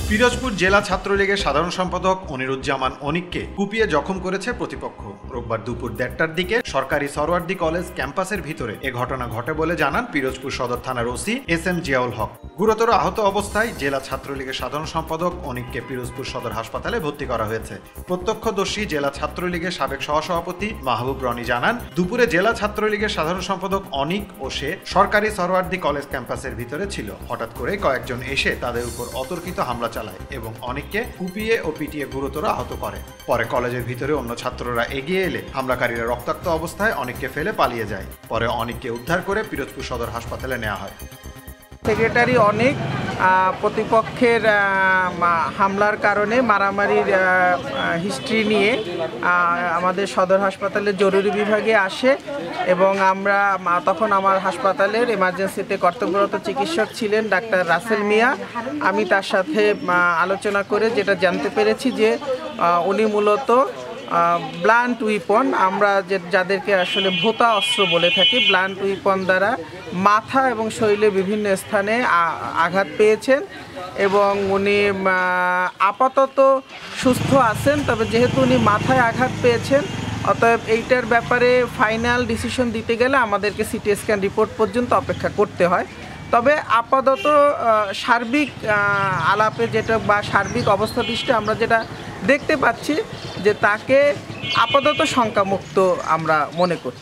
পিরোজপুর জেলা ছাত্রলীগের সাধারণ সম্পাদক অনিরুজ্জামান অনিককে কুপিয়ে জখম করেছে প্রতিপক্ষ। রোববার দুপুর ১:৩০টার দিকে সরকারি সরওয়ার্দী কলেজ ক্যাম্পাসের ভিতরে এ ঘটনা ঘটে বলে জানান পিরোজপুর সদর থানার ওসি এস.এম. জিয়াউল হক। গুরুতর আহত অবস্থায় জেলা ছাত্রলীগের সাধারণ সম্পাদক অনিককে পিরোজপুর সদর হাসপাতালে ভর্তি করা হয়েছে। প্রত্যক্ষদর্শী জেলা ছাত্রলীগের সাবেক সহসভাপতি মাহবুব রনি জানান, দুপুরে জেলা ছাত্রলীগের সাধারণ সম্পাদক অনিক ও সে সরকারি সরওয়ার্দী কলেজ ক্যাম্পাসের ভিতরে ছিল। হঠাৎ করে কয়েকজন এসে তাদের উপর অতর্কিত হামলা চালায় এবং অনিককে কুপিয়ে ও পিটিয়ে গুরুতর আহত করে। পরে কলেজের ভিতরে অন্য ছাত্ররা এগিয়ে এলে হামলাকারীরা রক্তাক্ত অবস্থায় অনিককে ফেলে পালিয়ে যায়। পরে অনিককে উদ্ধার করে পিরোজপুর সদর হাসপাতালে নেওয়া হয়। সেক্রেটারি অনেক প্রতিপক্ষের হামলার কারণে মারামারির হিস্ট্রি নিয়ে আমাদের সদর হাসপাতালের জরুরি বিভাগে আসে এবং আমরা তখন আমার হাসপাতালের এমার্জেন্সিতে কর্তব্যরত চিকিৎসক ছিলেন ডাক্তার রাসেল মিয়া। আমি তার সাথে আলোচনা করে যেটা জানতে পেরেছি যে উনি মূলত ব্লান্ট উইপন, আমরা যাদেরকে আসলে ভোঁতা অস্ত্র বলে থাকি, ব্লান্ট উইপন দ্বারা মাথা এবং শরীরে বিভিন্ন স্থানে আঘাত পেয়েছেন এবং উনি আপাতত সুস্থ আছেন। তবে যেহেতু উনি মাথায় আঘাত পেয়েছেন, অতএব এইটার ব্যাপারে ফাইনাল ডিসিশন দিতে গেলে আমাদেরকে সিটি স্ক্যান রিপোর্ট পর্যন্ত অপেক্ষা করতে হয়। তবে আপাতত সার্বিক আলাপে যেটা বা সার্বিক অবস্থা দৃষ্টি আমরা যেটা দেখতে পাচ্ছি যে তাকে আপাতত শঙ্কামুক্ত আমরা মনে করি।